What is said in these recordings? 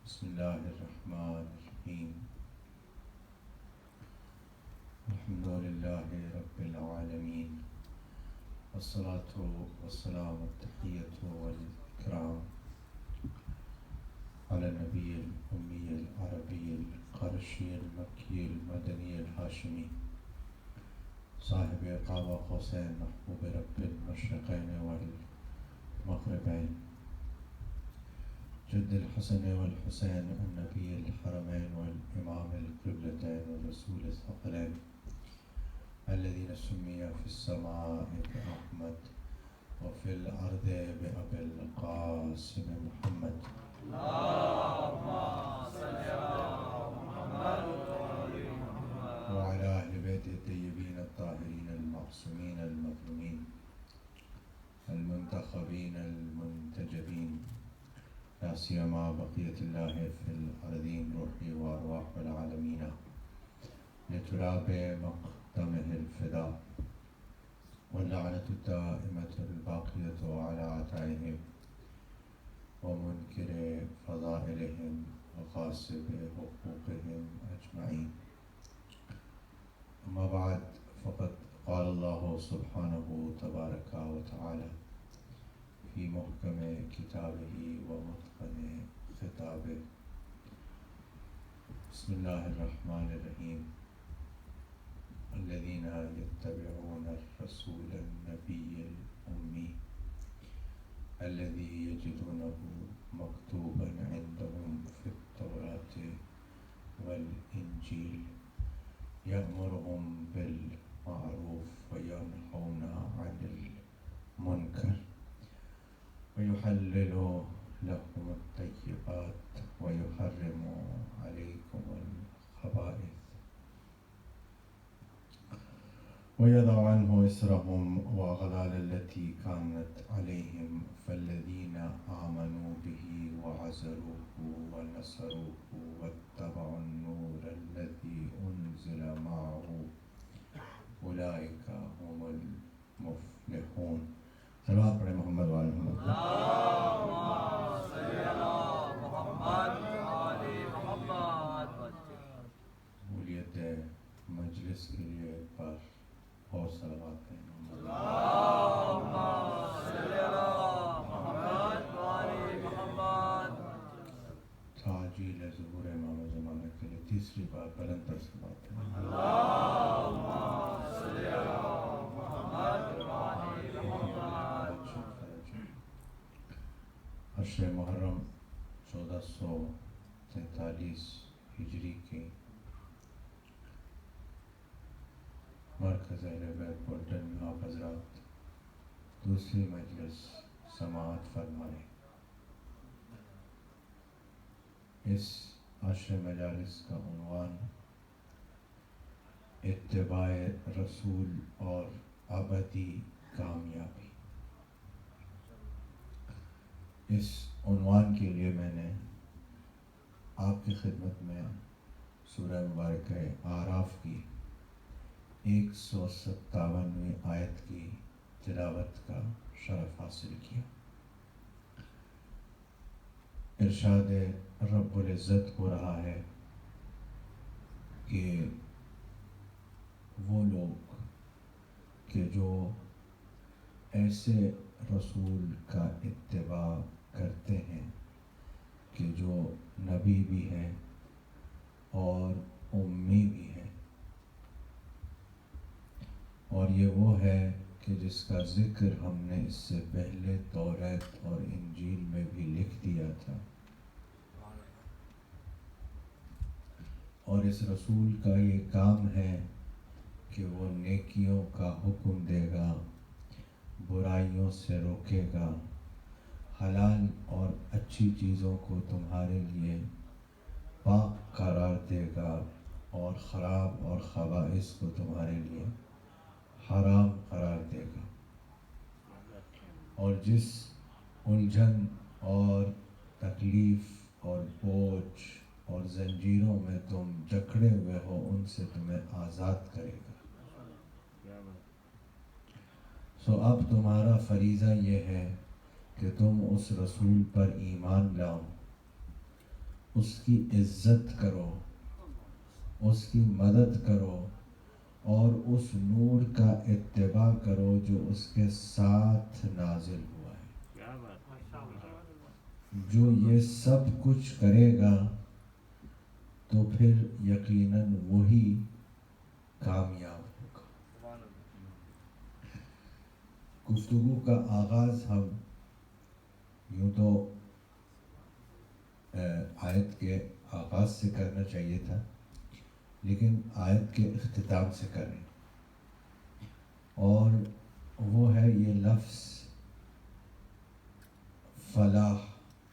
بسم اللہ الرحمن الرحیم الحمد للہ رب العالمین والصلاة والسلام التحیۃ والاکرام علی النبی الامی العربی القرشی المکی المدنی الہاشمی صاحب قاب قوسین محبوب رب المشرقین والمغربین جد الحسن والحسین النبی الحرمین والامام القبلتین والرسول الثقلین الذين سمي في السماء بأحمد وفي الأرض بأبي القاسم محمد اللهم صل على محمد وعلى أهل بيت الطيبين الطاهرين المعصومين المظلومين المنتخبين المنتجبين لا سيما بقية الله في الأرضين روحي وأرواح العالمين لتراب مقدمه الفداء واللعنة الدائمة الباقية على أعدائهم ومنكر فضائلهم وغاصب حقوقهم أجمعين. أما بعد فقد قال الله سبحانه تبارك وتعالى في محكم كتابه ومتقن خطابه. بسم الله الرحمن الرحيم. الذين يتبعون الرسول النبي الأمي الذي يجدونه مكتوبا عندهم في التوراة والإنجيل يأمرهم بالمعروف وينهون عن المنكر ويحلل لكم الطيبات ويحرم عليكم الخبائث ويضع عنه إصرهم وأغلال التي كانت عليهم فالذين آمنوا به وعزروه ونصروه واتبعوا النور الذي أنزل معه أولئك هم المفلحون. صلوات پڑھیں محمد وعلی محمد. اللهم صل على محمد وعلى محمد. قبولیت مجلس کے لیے ایک بار اور صلوات ہیں. اللهم صل على محمد وعلى محمد. تعجیل ظہور امام زمانہ کے لیے تیسری بار بلند تر صلوات ہیں. اللهم صل على محمد وعلى محمد. عشر محرم 1443 ہجری کے مرکز اہل بیت بولٹن میں آپ حضرات دوسری مجلس سماعت فرمائیں. اس عشر مجالس کا عنوان اتباع رسول اور ابدی کامیابی. اس عنوان کے لیے میں نے آپ کی خدمت میں سورہ مبارکہ اعراف کی 157ویں آیت کی تلاوت کا شرف حاصل کیا. ارشاد رب العزت ہو رہا ہے کہ وہ لوگ کہ جو ایسے رسول کا اتباع کرتے ہیں کہ جو نبی بھی ہیں اور امی بھی ہیں، اور یہ وہ ہے کہ جس کا ذکر ہم نے اس سے پہلے توریت اور انجیل میں بھی لکھ دیا تھا، اور اس رسول کا یہ کام ہے کہ وہ نیکیوں کا حکم دے گا، برائیوں سے روکے گا، حلال اور اچھی چیزوں کو تمہارے لیے پاک قرار دے گا، اور خراب اور خبائث کو تمہارے لیے حرام قرار دے گا. اور جس الجھن اور تکلیف اور بوجھ اور زنجیروں میں تم جکڑے ہوئے ہو ان سے تمہیں آزاد کرے گا. سو اب تمہارا فریضہ یہ ہے کہ تم اس رسول پر ایمان لاؤ، اس کی عزت کرو، اس کی مدد کرو اور اس نور کا اتباع کرو جو اس کے ساتھ نازل ہوا ہے۔ جو یہ سب کچھ کرے گا تو پھر یقیناً وہی کامیاب ہوگا۔ گفتگو کا آغاز ہم یوں تو آیت کے آغاز سے کرنا چاہیے تھا، لیکن آیت کے اختتام سے کریں، اور وہ ہے یہ لفظ فلاح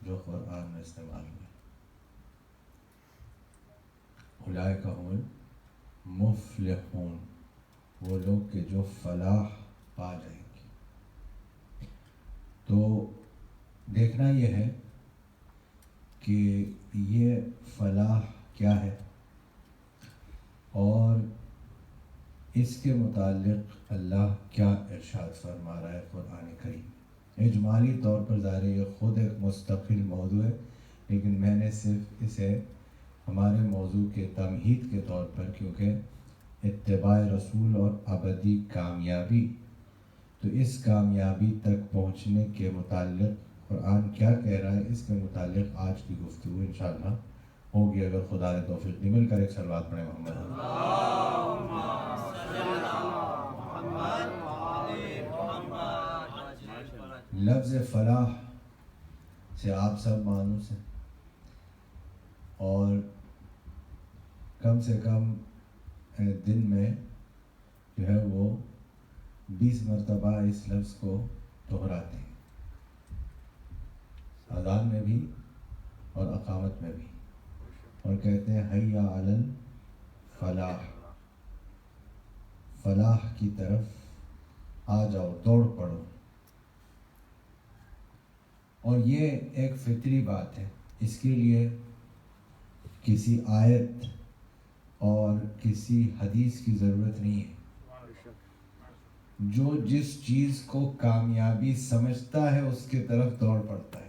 جو قرآن میں استعمال ہوا ہے۔ اولئک هم المفلحون، وہ لوگ کہ جو فلاح پا جائیں گے۔ تو دیکھنا یہ ہے کہ یہ فلاح کیا ہے اور اس کے متعلق اللہ کیا ارشاد فرما رہا ہے قرآن کریم۔ اجمالی طور پر ظاہر یہ خود ایک مستقل موضوع ہے، لیکن میں نے صرف اسے ہمارے موضوع کے تمہید کے طور پر، کیونکہ اتباع رسول اور ابدی کامیابی، تو اس کامیابی تک پہنچنے کے متعلق قرآن کیا کہہ رہا ہے، اس کے متعلق آج کی گفتگو انشاءاللہ ہوگی، اگر خدا نے توفیق دی۔ مل کر ایک صلوات پڑھیں محمد۔ لفظ فلاح سے آپ سب مانوس ہیں، اور کم سے کم دن میں جو ہے وہ 20 مرتبہ اس لفظ کو دہراتے ہیں، اذان میں بھی اور اقامت میں بھی، اور کہتے ہیں حی علی الفلاح، فلاح کی طرف آ جاؤ، دوڑ پڑو۔ اور یہ ایک فطری بات ہے، اس کے لیے کسی آیت اور کسی حدیث کی ضرورت نہیں ہے۔ جو جس چیز کو کامیابی سمجھتا ہے اس کے طرف دوڑ پڑتا ہے۔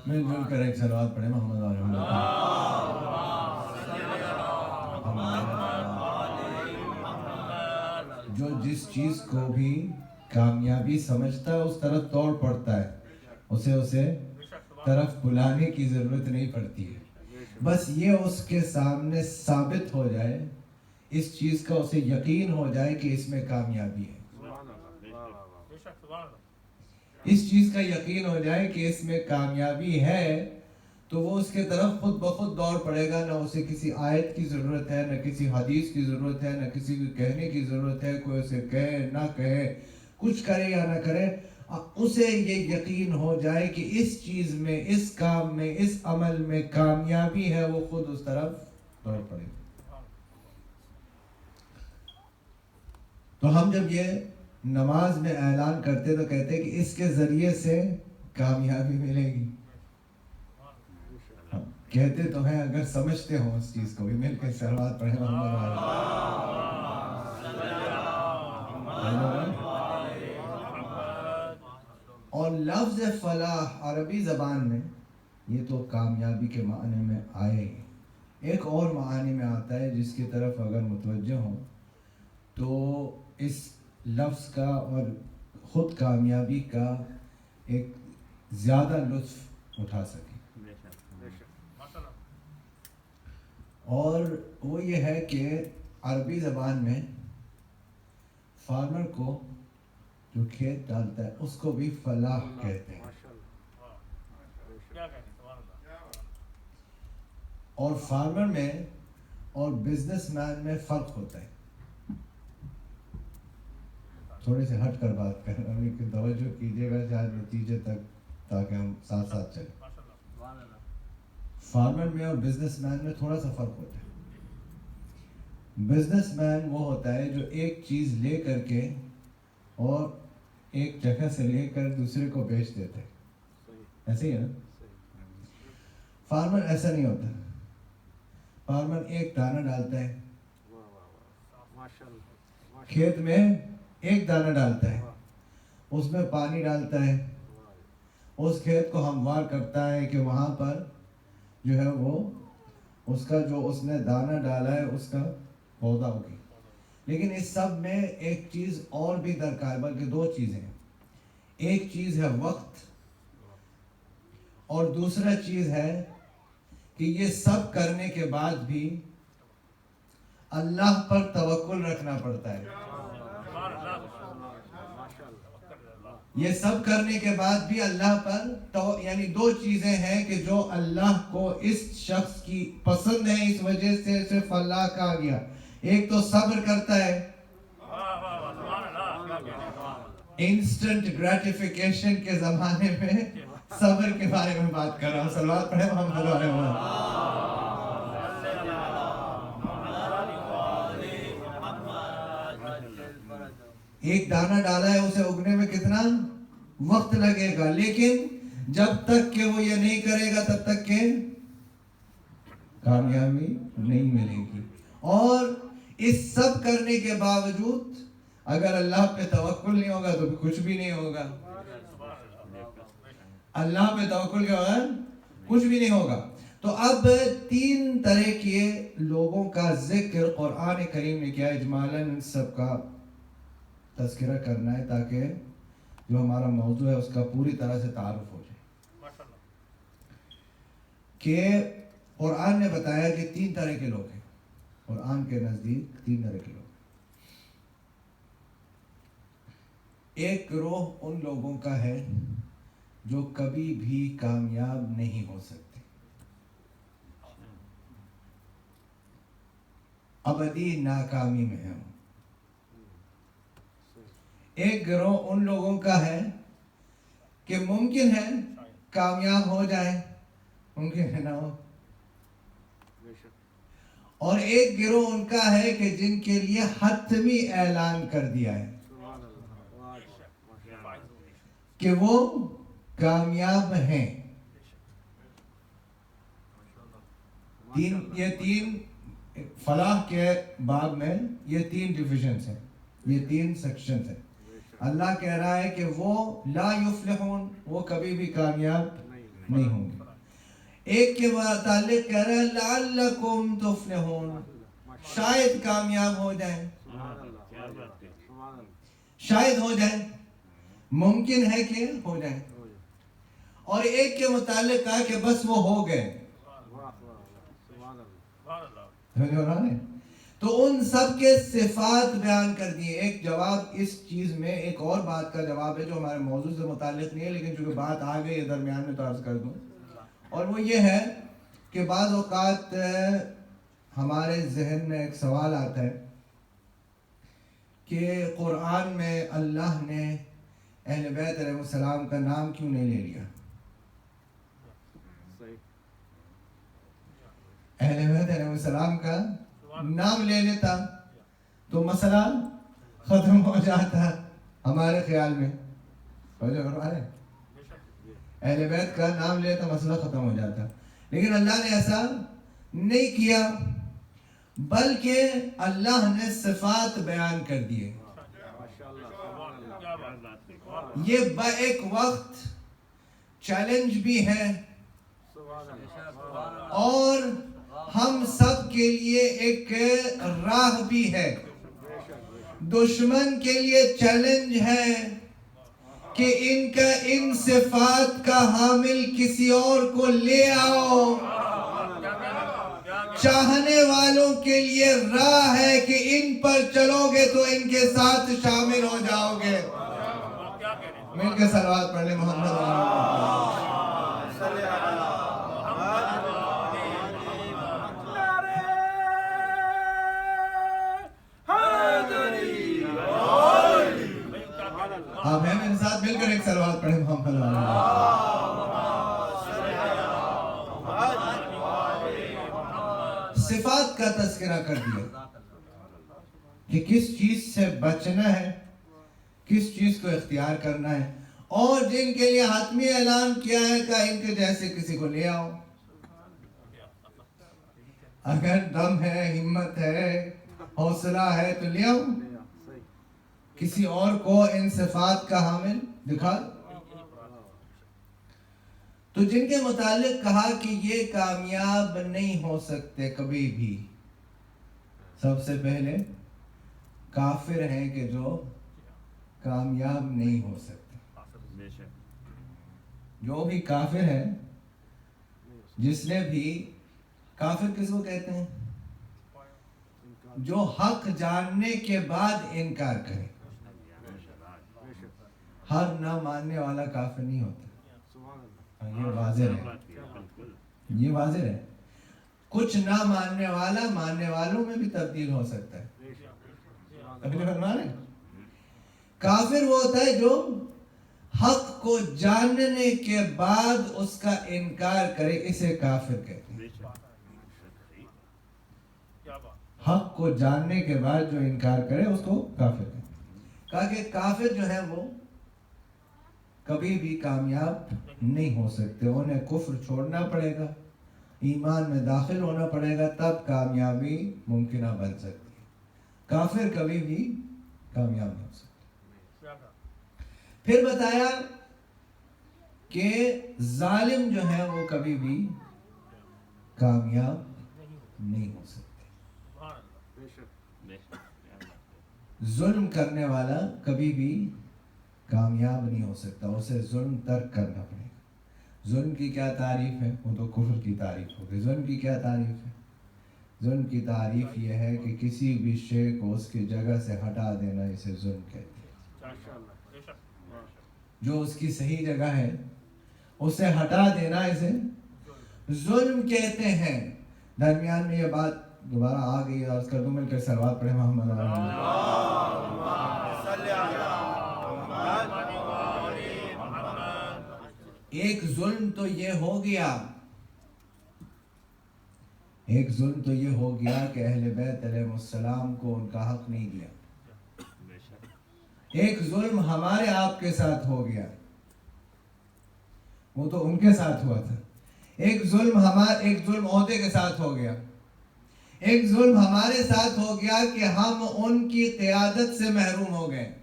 مل جل کر ایک صلوات پڑھیں محمد علیہ وسلم۔ جو جس چیز کو بھی کامیابی سمجھتا ہے اس طرف دوڑ پڑتا ہے، اسے طرف بلانے کی ضرورت نہیں پڑتی ہے، بس یہ اس کے سامنے ثابت ہو جائے، اس چیز کا اسے یقین ہو جائے کہ اس میں کامیابی ہے، اس چیز کا یقین ہو جائے کہ اس میں کامیابی ہے، تو وہ اس کے طرف خود بخود دوڑ پڑے گا۔ نہ اسے کسی آیت کی ضرورت ہے، نہ کسی حدیث کی ضرورت ہے، نہ کسی کو کہنے کی ضرورت ہے، کوئی اسے کہے نہ کہے، کچھ کرے یا نہ کرے، اسے یہ یقین ہو جائے کہ اس چیز میں، اس کام میں، اس عمل میں کامیابی ہے، وہ خود اس طرف دوڑ پڑے گا۔ تو ہم جب یہ نماز میں اعلان کرتے تو کہتے کہ اس کے ذریعے سے کامیابی ملے گی، کہتے تو ہیں، اگر سمجھتے ہوں اس چیز کو بھی۔ مل کے صلوات پڑھیں محمد والا۔ اور لفظ فلاح عربی زبان میں یہ تو کامیابی کے معنی میں آئے ہی، ایک اور معنی میں آتا ہے جس کی طرف اگر متوجہ ہوں تو اس لفظ کا اور خود کامیابی کا ایک زیادہ لطف اٹھا سکیں، اور وہ یہ ہے کہ عربی زبان میں فارمر کو جو کھیت ڈالتا ہے اس کو بھی فلاح کہتے ہیں، اور فارمر میں اور بزنس مین میں فرق ہوتا ہے۔ تھوڑے سے ہٹ کر بات کر رہا ہوں، لیکن توجہ کیجیے گا شاید نتیجے تک، تاکہ ہم ساتھ ساتھ چلیں۔ فارمر میں اور بزنس مین میں تھوڑا سا فرق ہوتا ہے۔ بزنس مین وہ ہوتا ہے جو ایک چیز لے کر کے اور ایک جگہ سے لے کر دوسرے کو بیچ دیتے ہیں، ایسے ہی ہے نا؟ فارمر ایسا نہیں ہوتا۔ فارمر ایک دانہ ڈالتا ہے کھیت میں، ایک دانہ ڈالتا ہے، اس میں پانی ڈالتا ہے، اس کھیت کو ہموار کرتا ہے کہ وہاں پر جو ہے وہ اس کا جو اس نے دانہ ڈالا ہے اس کا پودا ہوگی۔ لیکن اس سب میں ایک چیز اور بھی درکار ہے، بلکہ دو چیزیں ہیں۔ ایک چیز ہے وقت، اور دوسرا چیز ہے کہ یہ سب کرنے کے بعد بھی اللہ پر توکل رکھنا پڑتا ہے۔ یہ سب کرنے کے بعد بھی اللہ پر یعنی دو چیزیں ہیں کہ جو اللہ کو اس شخص کی پسند ہے، اس وجہ سے صرف اللہ کہا گیا۔ ایک تو صبر کرتا ہے، انسٹنٹ گریٹیفیکیشن کے زمانے میں صبر کے بارے میں بات کر رہا ہوں۔ صلوات پڑھیں محمد علیہ وسلم۔ ایک دانہ ڈالا ہے، اسے اگنے میں کتنا وقت لگے گا، لیکن جب تک کہ وہ یہ نہیں کرے گا تب تک کہ کامیابی نہیں ملے گی۔ اور اس سب کرنے کے باوجود اگر اللہ پہ توکل نہیں ہوگا تو کچھ بھی نہیں ہوگا۔ اللہ پہ توکل کے بغیر کچھ بھی نہیں ہوگا۔ تو اب تین طرح کے لوگوں کا ذکر قرآن کریم نے کیا، اجمالاً ان سب کا تذکرہ کرنا ہے تاکہ جو ہمارا موضوع ہے اس کا پوری طرح سے تعارف ہو جائے۔ کہ قرآن نے بتایا کہ تین طرح کے لوگ ہیں، قرآن کے نزدیک تین طرح کے لوگ۔ ایک گروہ ان لوگوں کا ہے جو کبھی بھی کامیاب نہیں ہو سکتے، ابدی ناکامی میں ہیں۔ ایک گروہ ان لوگوں کا ہے کہ ممکن ہے کامیاب ہو جائے، ممکن ہے نہ ہو۔ اور ایک گروہ ان کا ہے کہ جن کے لیے حتمی اعلان کر دیا ہے کہ وہ کامیاب ہیں۔ یہ تین فلاح کے باب میں یہ تین ڈیویژنز ہیں، یہ تین سیکشنز ہیں۔ اللہ کہہ رہا ہے کہ وہ لا یفلحون، وہ کبھی بھی کامیاب نہیں ہوں گے۔ ایک کے متعلق کہہ رہا ہے لعلکم تفلحون، شاید کامیاب ہو جائیں، شاید ہو جائیں، ممکن ہے کہ ہو جائیں۔ اور ایک کے متعلق کہا کہ بس وہ ہو گئے۔ تو ان سب کے صفات بیان کر دیے۔ ایک جواب اس چیز میں، ایک اور بات کا جواب ہے جو ہمارے موضوع سے متعلق نہیں ہے، لیکن چونکہ بات آ گئی ہے درمیان میں تو عرض کر دوں، اور وہ یہ ہے کہ بعض اوقات ہمارے ذہن میں ایک سوال آتا ہے کہ قرآن میں اللہ نے اہل بیت علیہ السلام کا نام کیوں نہیں لے لیا؟ اہل بیت علیہ السلام کا نام لے لیتا تو مسئلہ ختم ہو جاتا ہمارے خیال میں۔ اہل بیت کا نام لے تو مسئلہ ختم ہو جاتا، لیکن اللہ نے ایسا نہیں کیا، بلکہ اللہ نے صفات بیان کر دیے۔ یہ ایک وقت چیلنج بھی ہے اور ہم سب کے لیے ایک راہ بھی ہے۔ دشمن کے لیے چیلنج ہے کہ ان صفات کا حامل کسی اور کو لے آؤ۔ چاہنے والوں کے لیے راہ ہے کہ ان پر چلو گے تو ان کے ساتھ شامل ہو جاؤ گے۔ مل کے صلوات پڑھ لیں محمد۔ آپ ہیں میرے ساتھ مل کر ایک صلوات پڑھیں محمد۔ صفات کا تذکرہ کر دیا کہ کس چیز سے بچنا ہے، کس چیز کو اختیار کرنا ہے، اور جن کے لیے حتمی اعلان کیا ہے کہ ان کے جیسے کسی کو لے آؤ۔ اگر دم ہے، ہمت ہے، حوصلہ ہے تو لے آؤ، کسی اور کو ان صفات کا حامل دکھا دو۔ تو جن کے متعلق کہا کہ یہ کامیاب نہیں ہو سکتے کبھی بھی، سب سے پہلے کافر ہیں کہ جو کامیاب نہیں ہو سکتے۔ جو بھی کافر ہے، جس نے بھی، کافر کس کو کہتے ہیں؟ جو حق جاننے کے بعد انکار کرے۔ ہر نہ ماننے والا کافر نہیں ہوتا، یہ واضح ہے، یہ واضح ہے۔ کچھ نہ ماننے والا ماننے والوں میں بھی تبدیل ہو سکتا ہے۔ ابھی فرمان ہے کافر وہ ہوتا ہے جو حق کو جاننے کے بعد اس کا انکار کرے، اسے کافر کہتے ہیں۔ حق کو جاننے کے بعد جو انکار کرے اس کو کافر کہتے ہیں۔ کہا کہ کافر جو ہے وہ کبھی بھی کامیاب نہیں ہو سکتے، انہیں کفر چھوڑنا پڑے گا، ایمان میں داخل ہونا پڑے گا، تب کامیابی ممکنہ بن سکتی ہے۔ کافر کبھی بھی کامیاب نہیں ہو سکتے۔ پھر بتایا کہ ظالم جو ہے وہ کبھی بھی کامیاب نہیں ہو سکتے۔ ظلم کرنے والا کبھی بھی کامیاب نہیں ہو سکتا، اسے ظلم ترک کرنا پڑے گا۔ ظلم کی کیا تعریف ہے؟ وہ تو کفر کی تعریف ہوگی۔ ظلم کی کیا تعریف ہے؟ ظلم کی تعریف یہ ہے کہ کسی بھی شے کو اس کی جگہ سے ہٹا دینا، اسے ظلم کہتے ہیں۔ جو اس کی صحیح جگہ ہے اسے ہٹا دینا، اسے ظلم کہتے ہیں۔ درمیان میں یہ بات دوبارہ آ گئی، عرض کر دوں، مل کر صلوات پڑھیں محمد ایک ظلم تو یہ ہو گیا، ایک ظلم تو یہ ہو گیا کہ اہل بیت علیہ السلام کو ان کا حق نہیں دیا۔ ایک ظلم ہمارے آپ کے ساتھ ہو گیا، وہ تو ان کے ساتھ ہوا تھا۔ ایک ظلم عہدے کے ساتھ ہو گیا۔ ایک ظلم ہمارے ساتھ ہو گیا کہ ہم ان کی قیادت سے محروم ہو گئے۔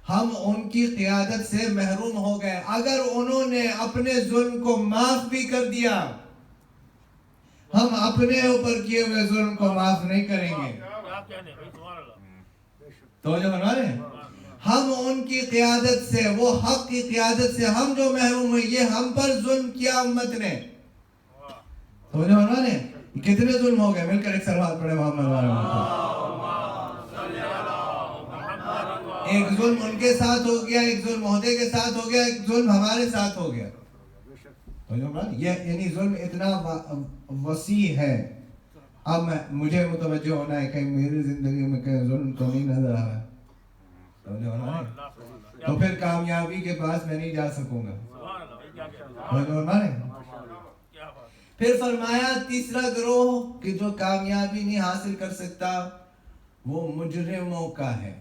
ہم ان کی قیادت سے محروم ہو گئے۔ اگر انہوں نے اپنے ظلم کو معاف بھی کر دیا، ہم اپنے اوپر کیے ہوئے ظلم کو معاف نہیں کریں گے۔ تو جو بنا رہے ہیں ہم ان کی قیادت سے، وہ حق کی قیادت سے ہم جو محروم ہوئے، یہ ہم پر ظلم کیا امت نے۔ تو جو بنا رہے ہیں کتنے ظلم ہو گئے؟ مل کر ایک صلوات پڑھے محمد۔ ایک ظلم ان کے ساتھ ہو گیا، ایک ظلم عہدے کے ساتھ ہو گیا، ایک ظلم ہمارے ساتھ ہو گیا۔ یہ یعنی ظلم اتنا وسیع ہے۔ اب مجھے متوجہ ہونا ہے کہ میری زندگی میں کہیں ظلم تو نہیں نظر آ رہا، تو پھر کامیابی کے پاس میں نہیں جا سکوں گا۔ پھر فرمایا تیسرا گروہ کہ جو کامیابی نہیں حاصل کر سکتا وہ مجرموں کا ہے۔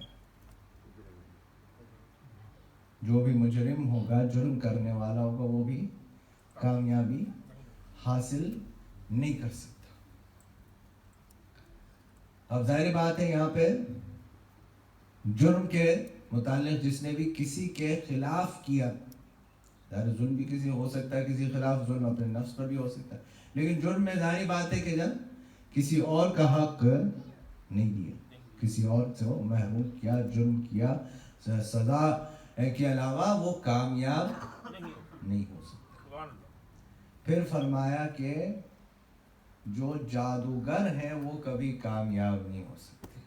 جو بھی مجرم ہوگا، جرم کرنے والا ہوگا، وہ بھی کامیابی حاصل نہیں کر سکتا۔ اب ظاہر بات ہے یہاں پہ جرم کے متعلق جس نے بھی کسی کے خلاف کیا، ظاہر ظلم بھی کسی ہو سکتا ہے، کسی خلاف ظلم اپنے نفس پر بھی ہو سکتا ہے، لیکن جرم میں ظاہر بات ہے کہ جب کسی اور کا حق نہیں دیا، کسی اور سے محروم کیا، جرم کیا، سزا کے علاوہ وہ کامیاب نہیں ہو سکتا۔ پھر فرمایا کہ جو جادوگر ہیں وہ کبھی کامیاب نہیں ہو سکتے۔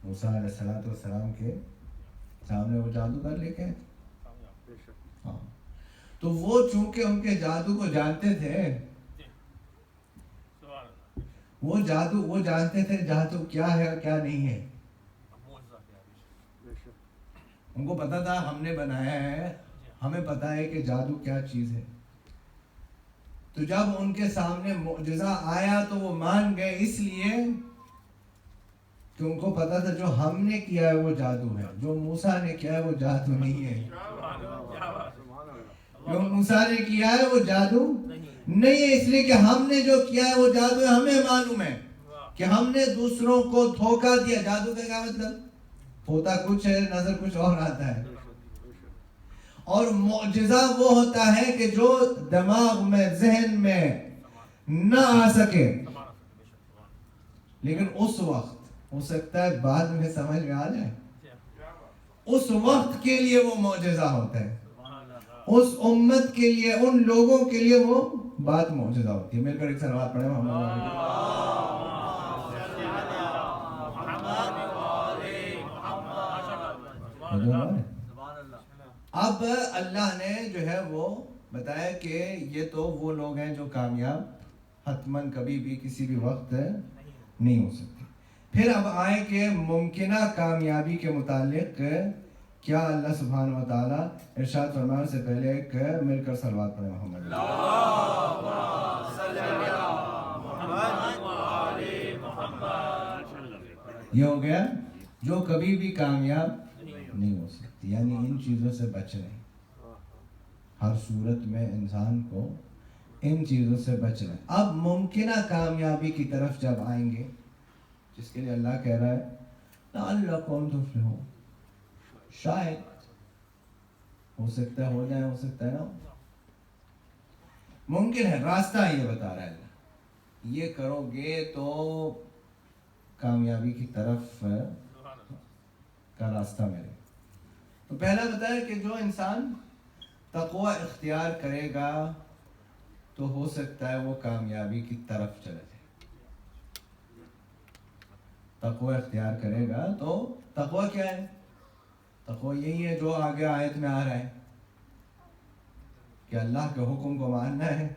موسیٰ علیہ السلام کے سامنے وہ جادوگر لے کے ہاں، تو وہ چونکہ ان کے جادو کو جانتے تھے، وہ جانتے تھے جادو کیا ہے اور کیا نہیں ہے۔ ان کو پتا تھا ہم نے بنایا ہے، ہمیں پتا ہے کہ جادو کیا چیز ہے۔ تو جب ان کے سامنے معجزہ آیا تو وہ مان گئے، اس لیے کہ ان کو پتا تھا جو ہم نے کیا ہے وہ جادو ہے، جو موسیٰ نے کیا ہے وہ جادو نہیں ہے۔ جو موسیٰ نے کیا ہے وہ جادو نہیں ہے، اس لیے کہ ہم نے جو کیا ہے وہ جادو ہے. ہمیں معلوم ہے کہ ہم نے دوسروں کو دھوکہ دیا. جادو کا کیا مطلب؟ ہوتا کچھ ہے، نظر کچھ اور آتا ہے. اور معجزہ وہ ہوتا ہے کہ جو دماغ میں، ذہن میں نہ آ سکے، لیکن اس وقت ہو سکتا ہے بعد میں سمجھ میں آ جائے. اس وقت کے لیے وہ معجزہ ہوتا ہے، اس امت کے لیے، ان لوگوں کے لیے وہ بات معجزہ ہوتی ہے. مل کر ایک صلوات پڑھیں اب اللہ نے جو ہے وہ بتایا کہ یہ تو وہ لوگ ہیں جو کامیاب حتماً کبھی بھی کسی بھی وقت نہیں ہو سکتے. پھر اب آئے کہ ممکنہ کامیابی کے متعلق کیا اللہ سبحانہ و تعالیٰ ارشاد فرمانے سے پہلے ایک مل کر صلوات پڑھیں محمد. یہ ہو گیا جو کبھی بھی کامیاب نہیں ہو سکتی، یعنی ان چیزوں سے بچ رہے. ہر صورت میں انسان کو ان چیزوں سے بچ رہے. اب ممکنہ کامیابی کی طرف جب آئیں گے، جس کے لیے اللہ کہہ رہا ہے لعلکم تفلحون، شاید ہو سکتا ہے ہو جائے، ہو سکتا ہے نا، ممکن ہے. راستہ یہ بتا رہا ہے اللہ، یہ کرو گے تو کامیابی کی طرف کا راستہ ملے. تو پہلا بتایا کہ جو انسان تقوی اختیار کرے گا تو ہو سکتا ہے وہ کامیابی کی طرف چلے جائے. تقوی اختیار کرے گا تو تقوی کیا ہے؟ تقوی یہی ہے جو آگے آیت میں آ رہا ہے کہ اللہ کے حکم کو ماننا ہے،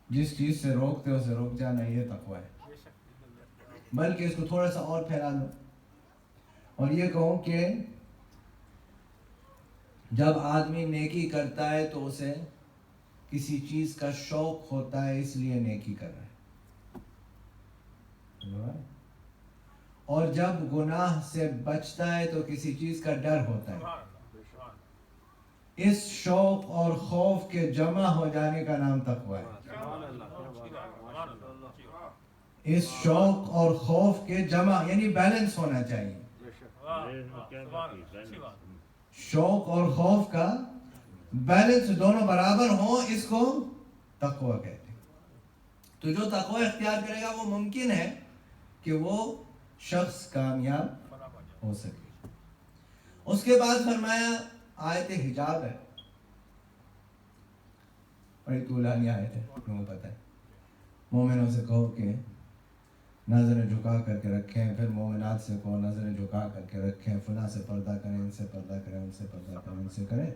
جس چیز سے روکتے اسے روک جانا. یہ تقوی ہے. بلکہ اس کو تھوڑا سا اور پھیلا دو اور یہ کہوں کہ جب آدمی نیکی کرتا ہے تو اسے کسی چیز کا شوق ہوتا ہے، اس لیے نیکی کر رہا ہے. اور جب گناہ سے بچتا ہے تو کسی چیز کا ڈر ہوتا ہے. اس شوق اور خوف کے جمع ہو جانے کا نام تقوی ہے. اس شوق اور خوف کے جمع یعنی بیلنس ہونا چاہیے. شوق اور خوف کا بیلنس، دونوں برابر ہوں، اس کو تقوی کہتے ہیں. تو جو تقوی اختیار کرے گا وہ ممکن ہے کہ وہ شخص کامیاب ہو سکے. اس کے بعد فرمایا آیت حجاب ہے، بڑی طولانی آیت ہے، تمہیں پتہ ہے. مومنوں سے کہو کہ نظریں جھکا کر کے رکھیں، پھر مومنات سے کہو نظریں جھکا کر کے رکھیں، فلاں سے پردہ کریں، ان سے پردہ کریں، ان سے پردہ کریں، ان سے کریں.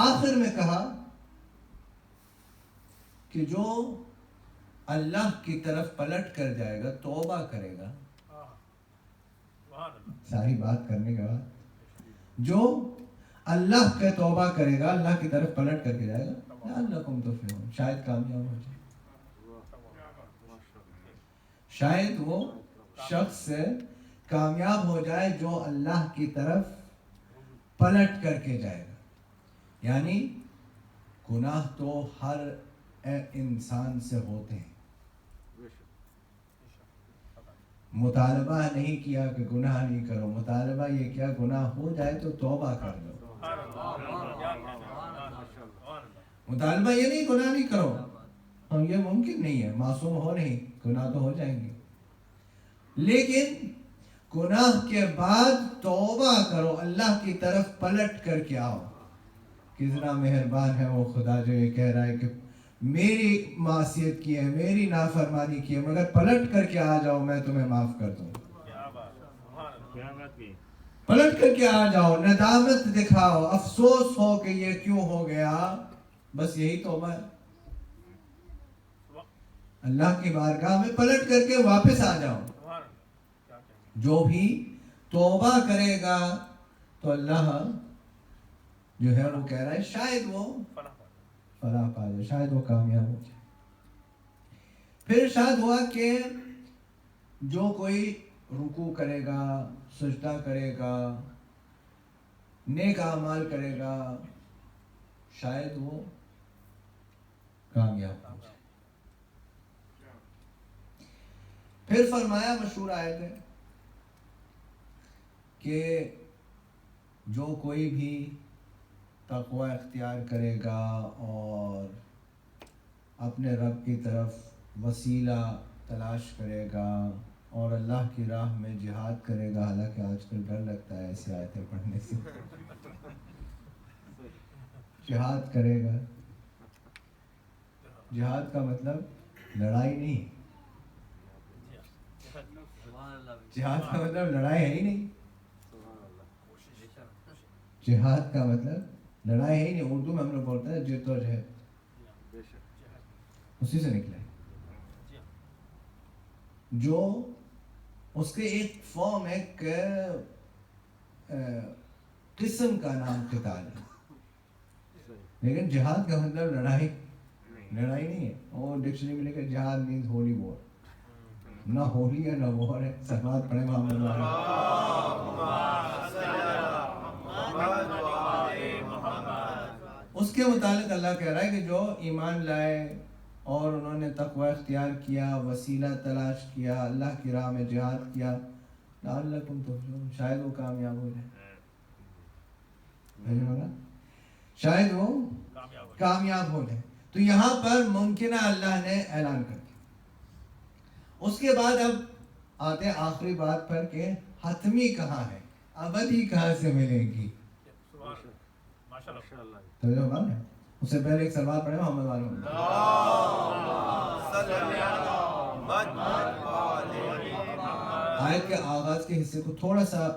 آخر میں کہا کہ جو اللہ کی طرف پلٹ کر جائے گا، توبہ کرے گا، ساری بات کرنے کے بعد جو اللہ کا توبہ کرے گا، اللہ کی طرف پلٹ کر کے جائے گا، لعلکم تفلحون، شاید کامیاب ہو جائے. شاید وہ شخص کامیاب ہو جائے جو اللہ کی طرف پلٹ کر کے جائے گا. یعنی گناہ تو ہر انسان سے ہوتے ہیں. مطالبہ نہیں کیا کہ گناہ نہیں کرو، مطالبہ یہ کیا گناہ ہو جائے تو توبہ کر لو. مطالبہ یہ نہیں گناہ نہیں کرو، ہم یہ ممکن نہیں ہے، معصوم ہو نہیں، گناہ تو ہو جائیں گے، لیکن گناہ کے بعد توبہ کرو، اللہ کی طرف پلٹ کر کے آؤ. کتنا مہربان ہے وہ خدا جو یہ کہہ رہا ہے کہ میری معصیت کی ہے، میری نافرمانی کی ہے، مگر پلٹ کر کے آ جاؤ، میں تمہیں معاف کر دوں. پلٹ کر کے آ جاؤ، ندامت دکھاؤ، افسوس ہو کہ یہ کیوں ہو گیا، بس یہی توبہ ہے. اللہ کی بارگاہ میں پلٹ کر کے واپس آ جاؤ. جو بھی توبہ کرے گا تو اللہ جو ہے وہ کہہ رہا ہے شاید وہ فلاح پا جائے، شاید وہ کامیاب ہو جائے. پھر ارشاد ہوا کہ جو کوئی رکوع کرے گا، سجدہ کرے گا، نیک اعمال کرے گا، شاید وہ کامیاب ہو جائے۔ پھر فرمایا مشہور آیت ہے کہ جو کوئی بھی تقوی اختیار کرے گا اور اپنے رب کی طرف وسیلہ تلاش کرے گا اور اللہ کی راہ میں جہاد کرے گا، حالانکہ آج کل ڈر لگتا ہے ایسی آیتیں پڑھنے سے، جہاد کرے گا، جہاد کا مطلب لڑائی نہیں، جہاد کا مطلب لڑائی ہے ہی نہیں، جہاد کا مطلب لڑائی ہے ہی نہیں۔ اردو میں ہم لوگ بولتے ہیں جد و جہد، اسی سے نکلا ہے، جو اس کے ایک فارم، ایک قسم کا نام قتال ہے، لیکن جہاد کا مطلب لڑائی نہیں ہے۔ وہ ڈکشنری میں لکھا جہاد مینز ہولی وار، نہ ہولی ہے نہ وار ہے۔ سلوات پڑھیں محمد والا۔ اس کے متعلق اللہ کہہ رہا ہے کہ جو ایمان لائے اور انہوں نے تقوی اختیار کیا، وسیلہ تلاش کیا، اللہ کی راہ میں جہاد کیا، لعلکم تفلحون، شاید وہ کامیاب ہو جائے، شاید وہ کامیاب ہو جائے۔ تو یہاں پر ممکنہ اللہ نے اعلان کر دیا۔ اس کے بعد اب آتے ہیں آخری بات پر کہ حتمی کہاں ہے، ابدی کہاں سے ملے گی۔ اس سے پہلے ایک سلوات پڑھیں محمد والوں۔ آیت کے آغاز کے حصے کو تھوڑا سا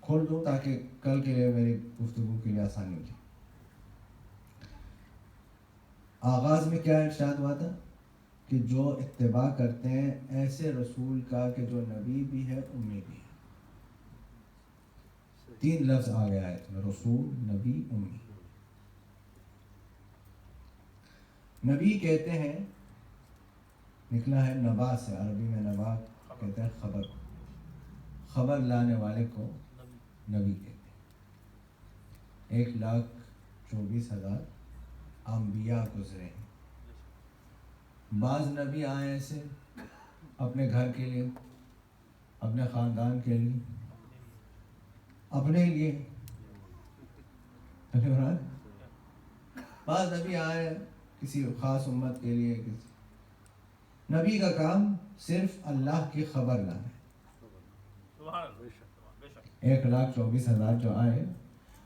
کھول دوں تاکہ کل کے لیے میری گفتگو کے لیے آسانی ہو جائے۔ آغاز میں کیا ارشاد ہوا تھا کہ جو اتباع کرتے ہیں ایسے رسول کا کہ جو نبی بھی ہے امی بھی ہے۔ 3 لفظ آ گیا ہے، رسول، نبی، امی۔ نبی کہتے ہیں، نکلا ہے نبا سے، عربی میں نبا کہتے ہیں خبر کو، خبر لانے والے کو نبی کہتے ہیں۔ 1,24,000 انبیاء گزرے ہیں۔ بعض نبی آئے ایسے اپنے گھر کے لیے، اپنے خاندان کے لیے، اپنے لیے، بعض نبی آئے کسی خاص امت کے لیے۔ نبی کا کام صرف اللہ کی خبر لانا ہے۔ 1,24,000 جو آئے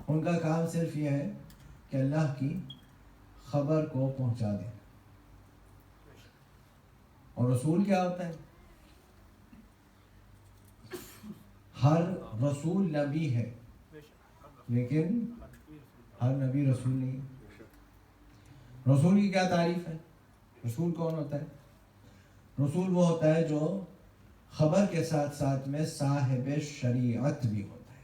ان کا کام صرف یہ ہے کہ اللہ کی خبر کو پہنچا دیں۔ اور رسول کیا ہوتا ہے؟ ہر رسول نبی ہے لیکن ہر نبی رسول نہیں ہے۔ رسول کی کیا تعریف ہے؟ رسول کون ہوتا ہے؟ رسول وہ ہوتا ہے جو خبر کے ساتھ ساتھ میں صاحب شریعت بھی ہوتا ہے۔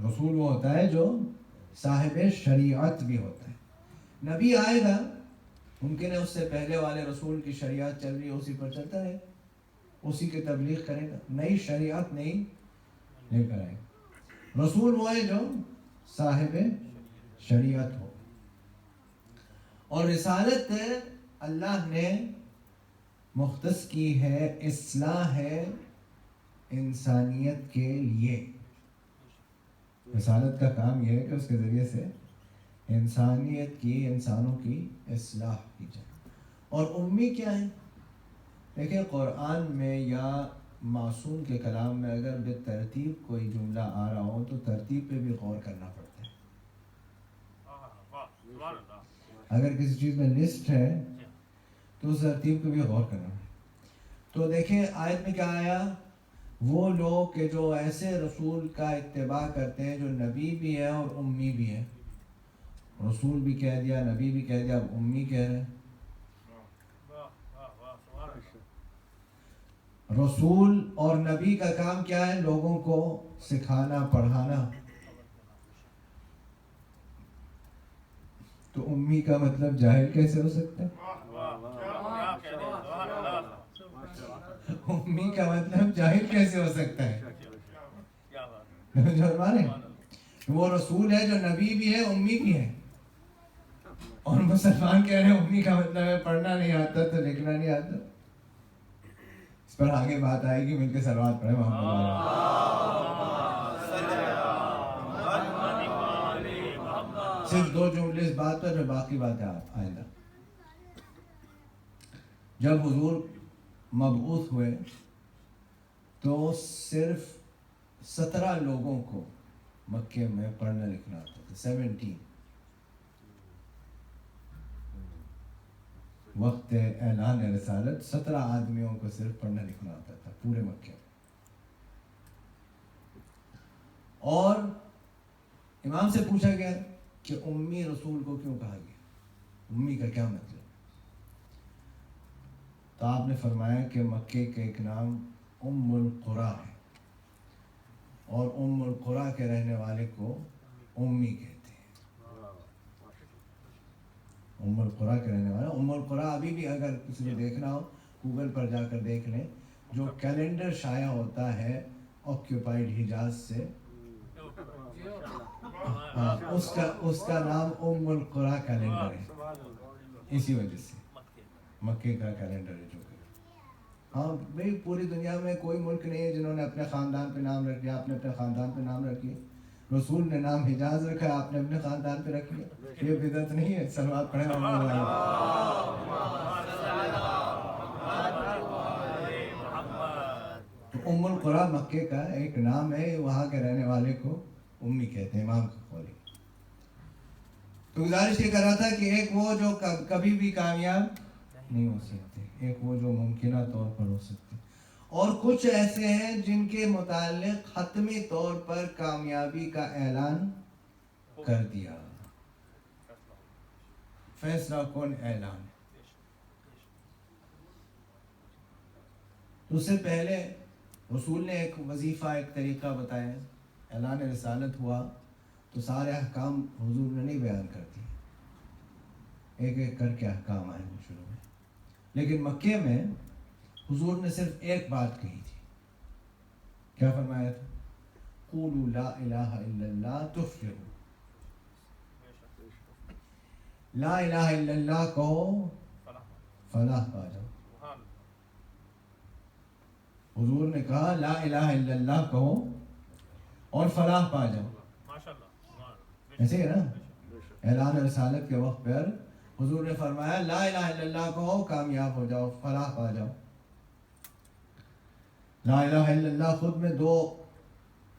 رسول وہ ہوتا ہے جو صاحب شریعت بھی ہوتا ہے۔ نبی آئے گا، ممکن ہے اس سے پہلے والے رسول کی شریعت چل رہی ہے، اسی پر چلتا رہے، اسی کی تبلیغ کرے گا، نئی شریعت نہیں لے کر آئے گا۔ رسول وہ ہے جو صاحب شریعت ہو۔ اور رسالت اللہ نے مختص کی ہے، اصلاح ہے انسانیت کے لیے۔ رسالت کا کام یہ ہے کہ اس کے ذریعے سے انسانیت کی، انسانوں کی اصلاح کی جائے۔ اور امی کیا ہے؟ دیکھیں قرآن میں یا معصوم کے کلام میں اگر بے ترتیب کوئی جملہ آ رہا ہو تو ترتیب پہ بھی غور کرنا پڑتا ہے۔ اگر کسی چیز میں لسٹ ہے تو اس ترتیب کو بھی غور کرنا ہے۔ تو دیکھیں آیت میں کیا آیا، وہ لوگ کہ جو ایسے رسول کا اتباع کرتے ہیں جو نبی بھی ہے اور امی بھی ہے۔ رسول بھی کہہ دیا، نبی بھی کہہ دیا، اب امی کہہ رہے ہیں۔ رسول اور نبی کا کام کیا ہے؟ لوگوں کو سکھانا، پڑھانا۔ تو امی کا مطلب جاہل کیسے ہو سکتا ہے؟ امی کا مطلب جاہل کیسے ہو سکتا ہے؟ وہ رسول ہے جو نبی بھی ہے امی بھی ہے، اور مسلمان کہہ رہے ہیں امی کا مطلب ہے پڑھنا نہیں آتا تو لکھنا نہیں آتا. اس پر آگے بات آئے گی، مل کے صلوات پڑھیں محمد صرف 2 جملے اس بات پر، جو باقی باتیں آئندہ. جب حضور مبعوث ہوئے تو صرف 17 لوگوں کو مکے میں پڑھنا لکھنا آتا تھا. 17 وقت اعلان رسالت 17 آدمیوں کو صرف پڑھنا لکھنا آتا تھا پورے مکے میں. اور امام سے پوچھا گیا کہ امی رسول کو کیوں کہا گیا، امی کا کیا مطلب؟ تو آپ نے فرمایا کہ مکے کا ایک نام ام القریٰ ہے، اور ام القریٰ کے رہنے والے کو امی کہتے ہیں. ام القریٰ کے رہنے والا، ام القریٰ ابھی بھی اگر کسی کو دیکھنا ہو گوگل پر جا کر دیکھ لیں، جو کیلنڈر شائع ہوتا ہے آکیوپائڈ حجاز سے، ہاں اس کا نام ام القریٰ کیلنڈر ہے، اسی وجہ سے مکے کا کیلنڈر ہے جو کہ. ہاں بھائی پوری دنیا میں کوئی ملک نہیں ہے جنہوں نے اپنے خاندان پہ نام رکھ دیا. آپ نے اپنے خاندان پہ نام رکھیے، رسول نے نام حجاز رکھا ہے، آپ نے اپنے خاندان پہ رکھ لیا. یہ بدعت نہیں ہے. صلوات پڑھیں محمد تو ام القریٰ مکے کا ایک نام ہے، وہاں کے رہنے والے کو امی کہتے ہیں. امام کا قول ہے. تو گزارش یہ کر رہا تھا کہ ایک وہ جو کبھی بھی کامیاب نہیں ہو سکتے، ایک وہ جو ممکنہ طور پر ہو سکتے، اور کچھ ایسے ہیں جن کے متعلق حتمی طور پر کامیابی کا اعلان کر دیا. فیصلہ کن اعلان. تو اس سے پہلے رسول نے ایک وظیفہ، ایک طریقہ بتایا. اعلان رسالت ہوا تو سارے احکام حضور نے نہیں بیان کر دیے، ایک ایک کر کے احکام آئے شروع میں. لیکن مکے میں حضور نے صرف ایک بات کہی تھی. کیا فرمایا تھا؟ قولوا لا الہ الا اللہ تفلحوا. لا الہ الا اللہ کہو فلاح پا جاؤ. حضور نے کہا لا الہ الا اللہ کہو اور فلاح پا جاؤ. ایسے ہے نا؟ اعلان رسالت کے وقت پر حضور نے فرمایا لا الہ الا اللہ کہو، کامیاب ہو جاؤ، فلاح پا جاؤ. لا الہ الا اللہ خود میں 2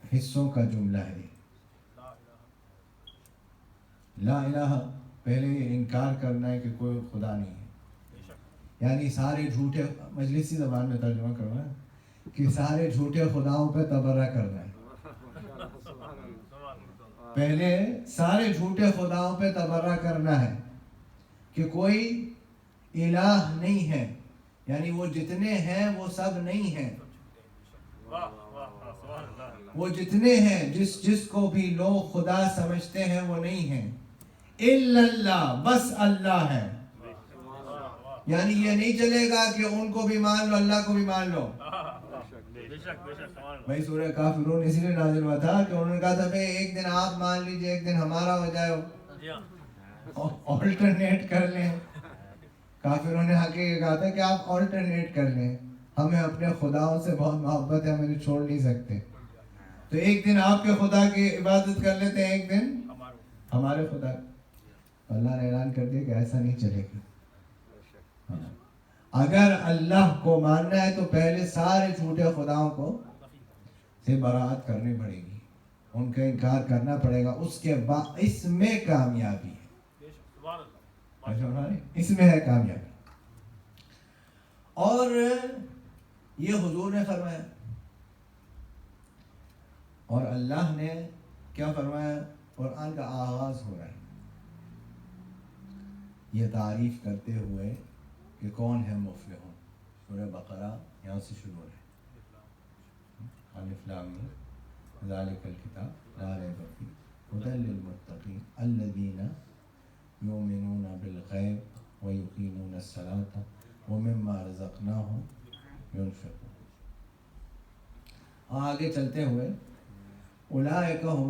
حصوں کا جملہ ہے. لا الہ پہلے یہ انکار کرنا ہے کہ کوئی خدا نہیں ہے، یعنی سارے جھوٹے، مجلسی زبان میں ترجمہ کرنا ہے کہ سارے جھوٹے خداؤں پہ تبرہ کرنا ہے. پہلے سارے جھوٹے خداؤں پہ تبرہ کرنا ہے کہ کوئی الہ نہیں ہے، یعنی وہ جتنے ہیں وہ سب نہیں ہیں. وہ جتنے ہیں جس کو بھی لوگ خدا سمجھتے ہیں وہ نہیں ہیں. الا اللہ، بس اللہ ہے. یعنی یہ نہیں چلے گا کہ ان کو بھی مان لو اللہ کو بھی مان لو. بھائی سورہ کافرون اسی لیے نازل ہوا تھا کہ انہوں نے کہا تھا بھائی ایک دن آپ مان لیجئے، ایک دن ہمارا ہو جائے، آلٹرنیٹ کر لیں. کافروں نے آ کے یہ کہا تھا کہ آپ آلٹرنیٹ کر لیں، ہمیں اپنے خداؤں سے بہت محبت ہے، ہمیں چھوڑ نہیں سکتے. تو ایک دن آپ کے خدا کی عبادت کر لیتے ہیں، ایک دن ہمارے خدا. اللہ نے اعلان کر دیا کہ ایسا نہیں چلے گا. اگر اللہ کو ماننا ہے تو پہلے سارے جھوٹے خداؤں کو سے برات کرنی پڑے گی، ان کا انکار کرنا پڑے گا. اس کے بعد اس میں کامیابی ہے، اس میں ہے کامیابی. اور یہ حضور نے فرمایا، اور اللہ نے کیا فرمایا؟ قرآن کا آغاز ہو رہا ہے یہ تعریف کرتے ہوئے کہ کون ہے مفلحون. سورہ بقرہ یہاں سے شروع ہے. الف لام میم ذالک الکتاب لا ریب فیہ ھدی للمتقین الذین یؤمنون بالغیب ویقیمون الصلاۃ ومما رزقناہم ينفقون. آگے چلتے ہوئے اولئک هم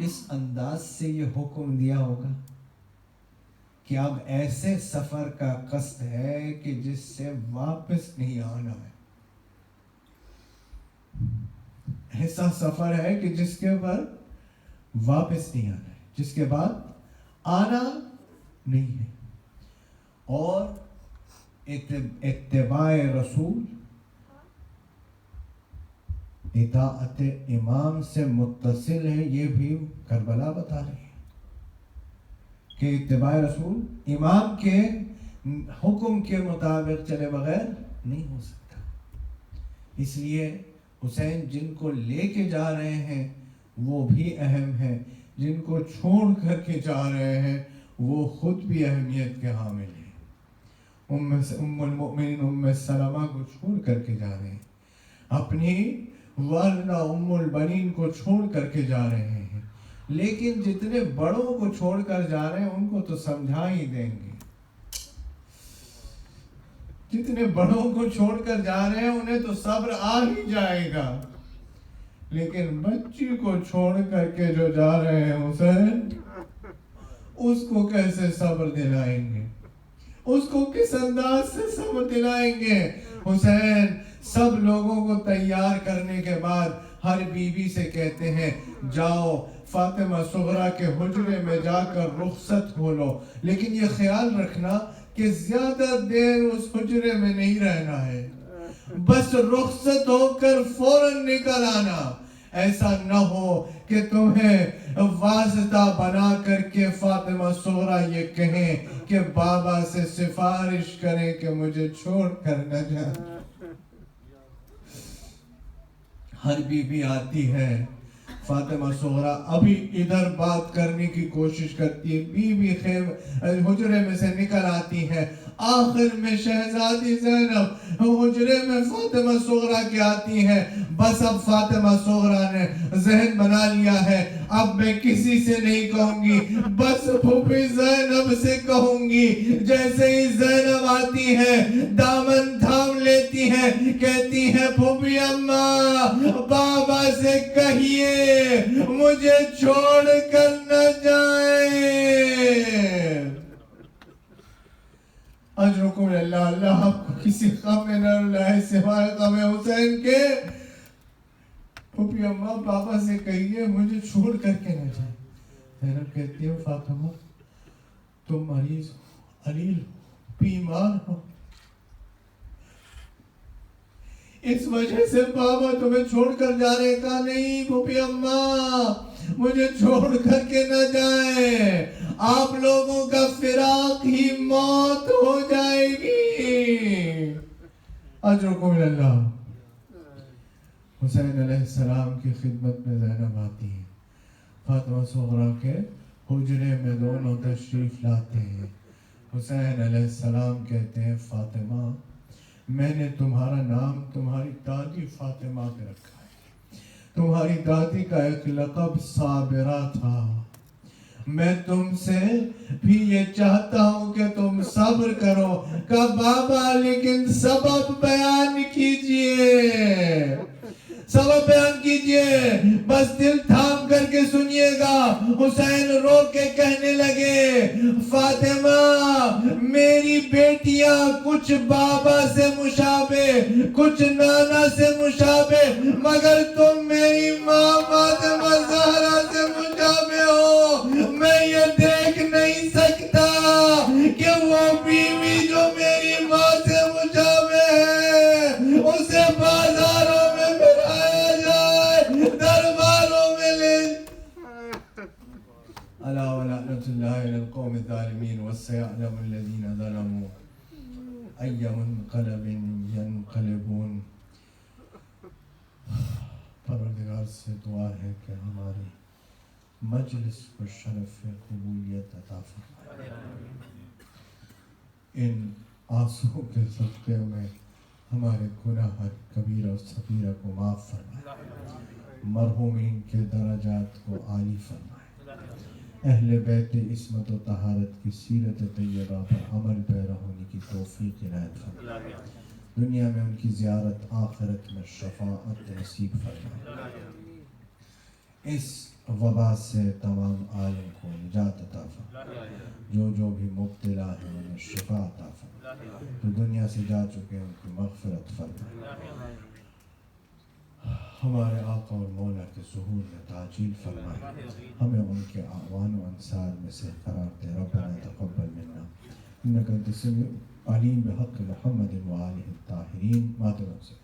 کس انداز سے یہ حکم دیا ہوگا کہ اب ایسے سفر کا قصد ہے کہ جس سے واپس نہیں آنا ہے. ایسا سفر ہے کہ جس کے پر واپس نہیں آنا ہے, جس کے بعد آنا نہیں ہے. اور اتباع رسول اطاعت امام سے متصل ہے, یہ بھی کربلا بتا رہی ہے کہ اتباع رسول امام کے حکم کے مطابق چلے بغیر نہیں ہو سکتا. اس لیے حسین جن کو لے کے جا رہے ہیں وہ بھی اہم ہے, جن کو چھوڑ کر کے جا رہے ہیں وہ خود بھی اہمیت کے حامل ہیں. ام المؤمنین ام سلمہ کو چھوڑ کر کے جا رہے ہیں, اپنی والدہ ام البنین کو چھوڑ کر کے جا رہے ہیں, لیکن جتنے بڑوں کو چھوڑ کر جا رہے ہیں ان کو تو سمجھا ہی دیں گے. جتنے بڑوں کو چھوڑ کر جا رہے ہیں انہیں تو صبر آ ہی جائے گا, لیکن بچی کو چھوڑ کر کے جو جا رہے ہیں حسین, اس کو کیسے صبر دلائیں گے, اس کو کس انداز سے صبر دلائیں گے. حسین سب لوگوں کو تیار کرنے کے بعد ہر بیوی سے کہتے ہیں جاؤ فاطمہ صغریٰ کے حجرے میں جا کر رخصت کھولو, لیکن یہ خیال رکھنا کہ زیادہ دیر اس حجرے میں نہیں رہنا ہے, بس رخصت ہو کر فوراً نکل آنا. ایسا نہ ہو کہ تمہیں واسطہ بنا کر کے فاطمہ صغریٰ یہ کہیں کہ بابا سے سفارش کریں کہ مجھے چھوڑ کر نہ جائیں. ہر بیوی آتی ہے, فاطمہ صغریٰ ابھی ادھر بات کرنے کی کوشش کرتی ہے, بیوی حجرے میں سے نکل آتی ہے. آخر میں شہزادی زینب حجرے میں فاطمہ صغریٰ کی آتی ہے. بس اب فاطمہ صغریٰ نے ذہن بنا لیا ہے اب میں کسی سے نہیں کہوں گی, بس پھوپھی زینب سے کہوں گی. جیسے ہی زینب آتی ہے دامن تھام لیتی ہے, کہتی ہے پھوپھی اماں بابا سے کہیے مجھے چھوڑ کر نہ جائیں. اجرکم اللہ, اللہ آپ کو کسی غم میں نہ رلائے سوائے غم حسین کے. پھوپھی اماں بابا سے کہیے مجھے چھوڑ کر کے نہ جائیں. زینب کہتی ہے فاطمہ تم مریض ہو, علیل ہو, بیمار ہو, اس وجہ سے بابا تمہیں چھوڑ کر جا رہے. کہا نہیں پھوپھی اماں مجھے چھوڑ کر کے نہ جائیں, آپ لوگوں کا فراق ہی موت ہو جائے گی. اجرکم اللہ. حسین علیہ السلام کی خدمت میں زینب آتی ہے, فاطمہ صغریٰ کے حجرے میں دونوں تشریف لاتے ہیں. حسین علیہ السلام کہتے ہیں فاطمہ میں نے تمہارا نام تمہاری دادی فاطمہ پہ رکھا ہے, تمہاری دادی کا ایک لقب صابرہ تھا. میں تم سے بھی یہ چاہتا ہوں کہ تم صبر کرو. کہ بابا لیکن سبب بیان کیجئے, سبب بیان کیجئے, بس دل تھام کر کے سنیے گا. حسین رو کے کہنے لگے فاطمہ میری بیٹیاں کچھ بابا سے مشابہ, کچھ نانا سے مشابہ, مگر تم میری ماں فاطمہ زہرا سے مشابہ ہو. میں یہ دیکھ نہیں سکتا کہ وہ بیوی جو میری ماں سے مشابہ ہے اسے بازاروں میں پھرایا جائے, درباروں میں لے. الا ولعنۃ اللہ علی القوم الظالمین وسيعلم الذین ظلموا ای منقلب ینقلبون. پروردگار سے دعا ہے کہ ہماری مجلس کو شرف قبولیت عطا فرمائے. ان آنسوں کے صدقے میں ہمارے گناہ کبیرہ و صغیرہ کو معاف فرمائے, مرحومین کے درجات کو عالی فرمائے, اہل بیت عصمت و طہارت کی سیرت طیبہ پر عمل پیرا ہونے کی توفیق عنایت فرمائے, دنیا میں ان کی زیارت, آخرت میں شفاعت نصیب فرمائے. اس وبا سے تمام عالم کو نجات عطا فرما، جو بھی مبتلا ہیں انہیں شفا عطا فرما، جو دنیا سے جا چکے ہیں ان کی مغفرت فرما، ہمارے آقا اور مولا کے ظہور میں تعجیل فرمائے، ہمیں ان کے اعوان و انصار میں سے قرار دے۔ ربنا تقبل منا انک انت السمیع العلیم بحق محمد و آلہ الطاہرین۔ ماتم سے